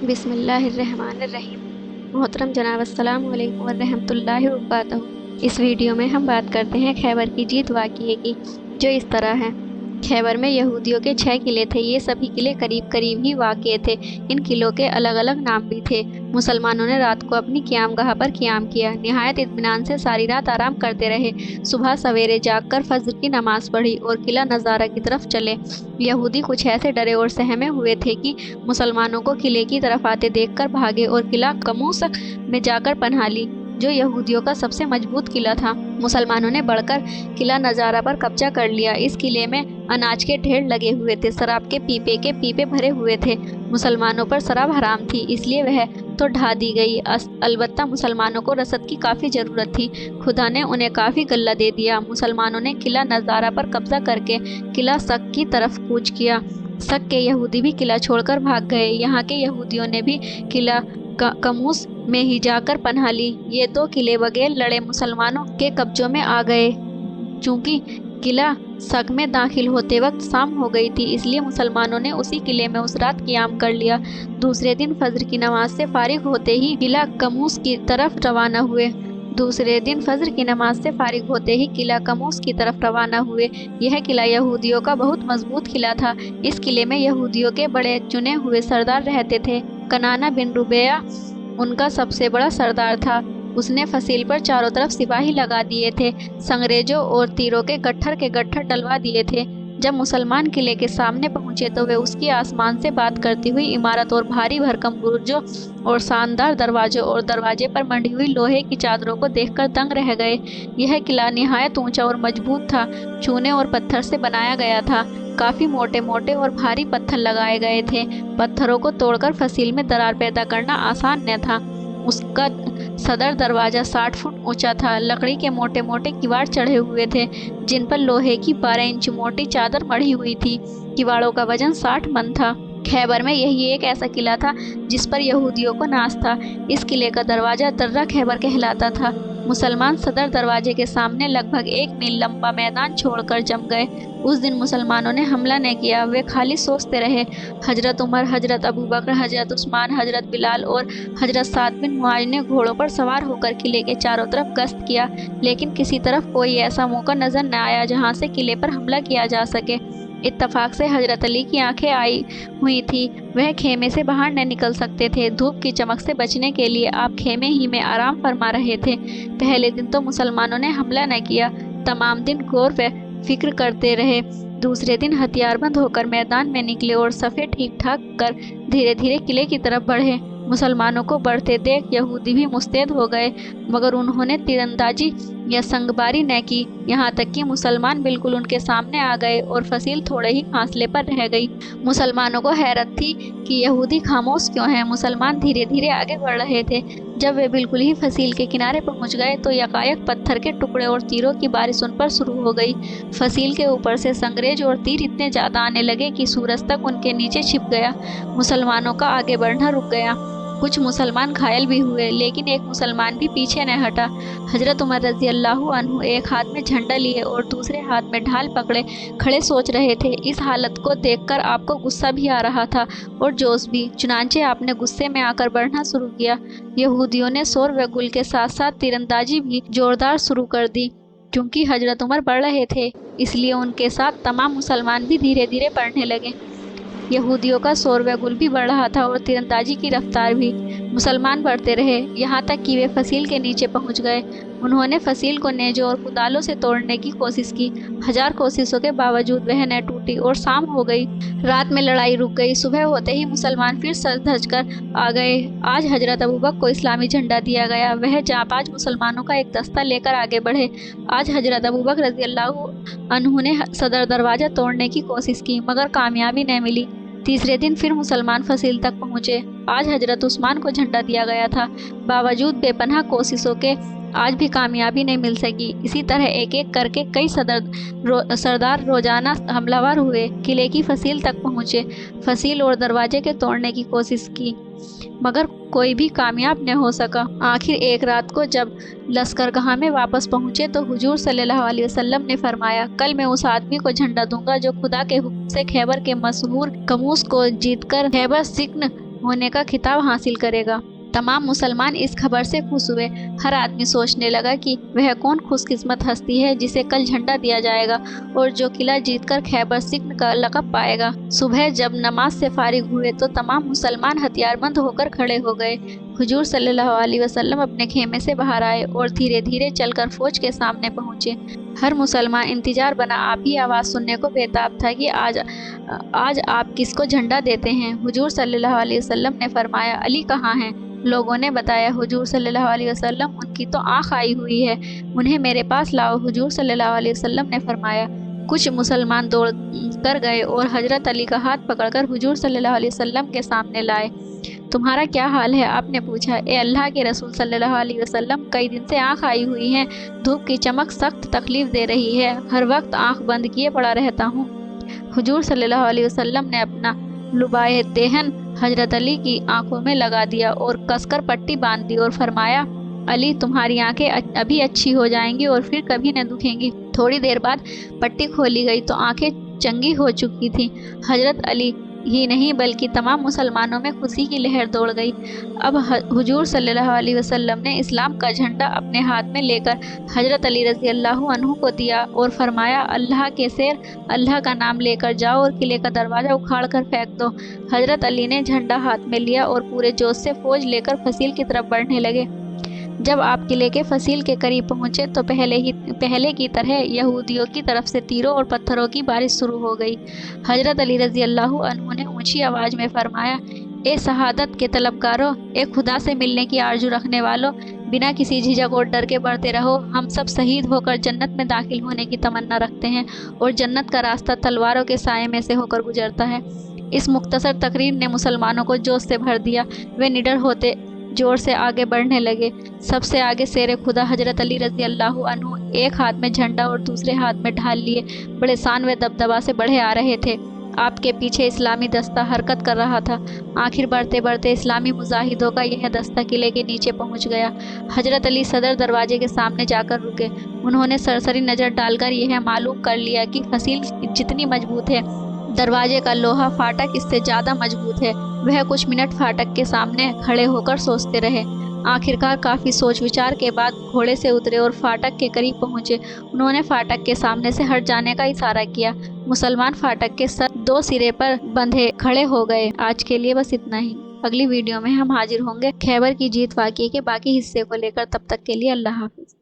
बिस्मिल्लाहिर्रहमानिर्रहीम। मोहतरम जनाब, अस्सलाम वालेकुम वरहमतुल्लाहि वबरकातुहू। इस वीडियो में हम बात करते हैं खैबर की जीत वाक़ये की, जो इस तरह है। खैबर में यहूदियों के 6 किले थे। ये सभी किले करीब करीब ही वाक़ थे। इन किलों के अलग अलग नाम भी थे। मुसलमानों ने रात को अपनी क़यामगाह पर क़याम किया। निहायत इत्मीनान से सारी रात आराम करते रहे। सुबह सवेरे जागकर फज्र की नमाज पढ़ी और किला नज़ारा की तरफ चले। यहूदी कुछ ऐसे डरे और सहमे हुए थे कि मुसलमानों को किले की तरफ आते देखकर भागे और किला कमूस में जाकर पनाह ली, जो यहूदियों का सबसे मजबूत किला था। मुसलमानों ने बढ़कर किला नज़ारा पर कब्जा कर लिया। इस किले में अनाज के ढेर लगे हुए थे। शराब के पीपे भरे हुए थे। मुसलमानों पर शराब हराम थी, इसलिए वह तो ढा दी गई। अलबत्ता मुसलमानों को रसद की काफ़ी ज़रूरत थी। खुदा ने उन्हें काफ़ी गल्ला दे दिया। मुसलमानों ने किला नज़ारा पर कब्जा करके किला सक की तरफ कूच किया। सक के यहूदी भी किला छोड़कर भाग गए। यहाँ के यहूदियों ने भी किला कमूस में ही जाकर पनाह ली। ये 2 किले बगैर लड़े मुसलमानों के कब्जों में आ गए। चूँकि किला सक में दाखिल होते वक्त शाम हो गई थी, इसलिए मुसलमानों ने उसी किले में उस रात क़याम कर लिया। दूसरे दिन फज्र की नमाज से फारिग होते ही किला कमूस की तरफ रवाना हुए। यह किला यहूदियों का बहुत मजबूत किला था। इस किले में यहूदियों के बड़े चुने हुए सरदार रहते थे। कनाना बिन रुबैया उनका सबसे बड़ा सरदार था। उसने फसील पर चारों तरफ सिपाही लगा दिए थे। संगरेजों और तीरों के गट्ठर डलवा दिए थे। जब मुसलमान किले के सामने पहुंचे तो वे उसकी आसमान से बात करती हुई इमारत और भारी भरकम बुर्जों और शानदार दरवाजों और दरवाजे पर मंडी हुई लोहे की चादरों को देखकर दंग रह गए। यह किला निहायत ऊंचा और मजबूत था। चूने और पत्थर से बनाया गया था। काफ़ी मोटे मोटे और भारी पत्थर लगाए गए थे। पत्थरों को तोड़कर फसील में दरार पैदा करना आसान न था। उसका सदर दरवाज़ा 60 फुट ऊंचा था। लकड़ी के मोटे मोटे किवाड़ चढ़े हुए थे, जिन पर लोहे की 12 इंच मोटी चादर मढ़ी हुई थी। किवाड़ों का वजन 60 मन था। खैबर में यही एक ऐसा किला था जिस पर यहूदियों को नाज था। इस किले का दरवाज़ा दर्रा खैबर कहलाता था। मुसलमान सदर दरवाजे के सामने लगभग 1 मील लंबा मैदान छोड़कर जम गए। उस दिन मुसलमानों ने हमला न किया। वे खाली सोचते रहे। हजरत उमर, हजरत अबू बकर, हजरत उस्मान, हजरत बिलाल और हजरत साद बिन मुआज ने घोड़ों पर सवार होकर किले के चारों तरफ गश्त किया, लेकिन किसी तरफ कोई ऐसा मौका नजर न आया जहां से किले पर हमला किया जा सके। इत्तफाक से हजरत अली की आंखें आई हुई थी। वह खेमे से बाहर न निकल सकते थे। धूप की चमक से बचने के लिए आप खेमे ही में आराम फरमा रहे थे। पहले दिन तो मुसलमानों ने हमला न किया। तमाम दिन गौर व फिक्र करते रहे। दूसरे दिन हथियारबंद होकर मैदान में निकले और सफ़े ठीक ठाक कर धीरे धीरे किले की तरफ बढ़े। मुसलमानों को बढ़ते देख यहूदी भी मुस्तैद हो गए, मगर उन्होंने तीरंदाजी या संगबारी न की। यहाँ तक कि मुसलमान बिल्कुल उनके सामने आ गए और फसील थोड़े ही फासले पर रह गई। मुसलमानों को हैरत थी कि यहूदी खामोश क्यों हैं। मुसलमान धीरे धीरे आगे बढ़ रहे थे। जब वे बिल्कुल ही फसील के किनारे पहुँच गए तो यकायक पत्थर के टुकड़े और तीरों की बारिश उन पर शुरू हो गई। फसील के ऊपर से संगरेज और तीर इतने ज़्यादा आने लगे कि सूरज तक उनके नीचे छिप गया। मुसलमानों का आगे बढ़ना रुक गया। कुछ मुसलमान घायल भी हुए, लेकिन एक मुसलमान भी पीछे न हटा। हजरत उमर रज़ी अल्लाह अन्हु एक हाथ में झंडा लिए और दूसरे हाथ में ढाल पकड़े खड़े सोच रहे थे। इस हालत को देखकर आपको गुस्सा भी आ रहा था और जोश भी। चुनांचे आपने गुस्से में आकर बढ़ना शुरू किया। यहूदियों ने शोर व गुल के साथ साथ तीरंदाजी भी जोरदार शुरू कर दी। क्योंकि हजरत उमर बढ़ रहे थे, इसलिए उनके साथ तमाम मुसलमान भी धीरे धीरे बढ़ने लगे। यहूदियों का शोर व गुल भी बढ़ रहा था और तीरंदाजी की रफ्तार भी। मुसलमान बढ़ते रहे, यहाँ तक कि वे फसील के नीचे पहुँच गए। उन्होंने फसील को नेज़ों और कुदालों से तोड़ने की कोशिश की। 1000 कोशिशों के बावजूद वह न टूटी और शाम हो गई। रात में लड़ाई रुक गई। सुबह होते ही मुसलमान फिर सज धज कर आ गए। आज हजरत अबू बकर को इस्लामी झंडा दिया गया। वह जांबाज मुसलमानों का एक दस्ता लेकर आगे बढ़े। आज हजरत अबू बकर रज़ी अल्लाह अन्हु ने सदर दरवाज़ा तोड़ने की कोशिश की, मगर कामयाबी न मिली। तीसरे दिन फिर मुसलमान फसील तक पहुँचे। आज हजरत उस्मान को झंडा दिया गया था। बावजूद बेपनाह कोशिशों के आज भी कामयाबी नहीं मिल सकी। इसी तरह एक एक करके कई सरदार रोजाना हमलावर हुए। किले की फसील तक पहुँचे। फसील और दरवाजे के तोड़ने की कोशिश की, मगर कोई भी कामयाब न हो सका। आखिर एक रात को जब लश्करगाह में वापस पहुँचे तो हुजूर सल्लल्लाहु अलैहि वसल्लम ने फरमाया, कल मैं उस आदमी को झंडा दूंगा जो खुदा के हुक्म से खैबर के मशहूर कमूस को जीतकर खैबर सिक्न होने का खिताब हासिल करेगा। तमाम मुसलमान इस खबर से खुश हुए। हर आदमी सोचने लगा कि वह कौन खुशकिस्मत हस्ती है जिसे कल झंडा दिया जाएगा और जो किला जीतकर खैबर सिक्न का लक़ब पाएगा। सुबह जब नमाज से फारिग हुए तो तमाम मुसलमान हथियारबंद होकर खड़े हो गए। हुजूर सल्लल्लाहु अलैहि वसल्लम अपने खेमे से बाहर आए और धीरे धीरे चलकर फौज के सामने पहुंचे। हर मुसलमान इंतजार बना आप ही आवाज़ सुनने को बेताब था कि आज आप किसको झंडा देते हैं। हुजूर सल्लल्लाहु अलैहि वसल्लम ने फरमाया, अली कहाँ हैं? लोगों ने बताया, हुजूर सल्लल्लाहु अलैहि वसल्लम, उनकी तो आँख आई हुई है, उन्हें मेरे पास लाओ। हुजूर सल्लल्लाहु अलैहि वसल्लम ने फरमाया। कुछ मुसलमान दौड़ कर गए और हजरत अली का हाथ पकड़कर हुजूर सल्लल्लाहु अलैहि वसल्लम के सामने लाए। तुम्हारा क्या हाल है? आपने पूछा। ए अल्लाह के रसूल सल्लल्लाहु अलैहि वसल्लम, कई दिन से आँख आई हुई है, धूप की चमक सख्त तकलीफ दे रही है, हर वक्त आँख बंद किए पड़ा रहता हूँ। हुजूर सल्लल्लाहु अलैहि वसल्लम ने अपना लुबाए देहन हजरत अली की आंखों में लगा दिया और कसकर पट्टी बांध दी और फरमाया, अली तुम्हारी आंखें अभी अच्छी हो जाएंगी और फिर कभी न दुखेंगी। थोड़ी देर बाद पट्टी खोली गई तो आंखें चंगी हो चुकी थीं। हजरत अली ही नहीं बल्कि तमाम मुसलमानों में खुशी की लहर दौड़ गई। अब हुजूर सल्लल्लाहु अलैहि वसल्लम ने इस्लाम का झंडा अपने हाथ में लेकर हजरत अली रज़ी अल्लाह अन्हु को दिया और फरमाया, अल्लाह के शेर, अल्लाह का नाम लेकर जाओ और किले का दरवाज़ा उखाड़ कर फेंक दो। हजरत अली ने झंडा हाथ में लिया और पूरे जोश से फौज लेकर फसील की तरफ बढ़ने लगे। जब आप किले के फसील के करीब पहुंचे तो पहले की तरह यहूदियों की तरफ से तीरों और पत्थरों की बारिश शुरू हो गई। हजरत अली रज़ी अल्लाह अन्हु ने ऊंची आवाज़ में फरमाया, ए शहादत के तलबगारों, ए खुदा से मिलने की आरजू रखने वालों, बिना किसी झिझक और डर के बढ़ते रहो। हम सब शहीद होकर जन्नत में दाखिल होने की तमन्ना रखते हैं और जन्नत का रास्ता तलवारों के साये में से होकर गुजरता है। इस मुख्तसर तकरीर ने मुसलमानों को जोश से भर दिया। वे निडर होते जोर से आगे बढ़ने लगे। सबसे आगे शेर खुदा हजरत अली रज़ी अल्लाह अन्हु एक हाथ में झंडा और दूसरे हाथ में ढाल लिए बड़े शान व दबदबा से बढ़े आ रहे थे। आपके पीछे इस्लामी दस्ता हरकत कर रहा था। आखिर बढ़ते बढ़ते इस्लामी मुजाहिदों का यह दस्ता किले के नीचे पहुंच गया। हजरत अली सदर दरवाजे के सामने जाकर रुके। उन्होंने सरसरी नज़र डालकर यह मालूम कर लिया कि फसील जितनी मजबूत है, दरवाजे का लोहा फाटक इससे ज़्यादा मजबूत है। वह कुछ मिनट फाटक के सामने खड़े होकर सोचते रहे। आखिरकार काफ़ी सोच विचार के बाद घोड़े से उतरे और फाटक के करीब पहुंचे। उन्होंने फाटक के सामने से हट जाने का इशारा किया। मुसलमान फाटक के सर दो सिरे पर बंधे खड़े हो गए। आज के लिए बस इतना ही। अगली वीडियो में हम हाजिर होंगे खैबर की जीत वाक़ये के बाकी हिस्से को लेकर। तब तक के लिए अल्लाह हाफिज़।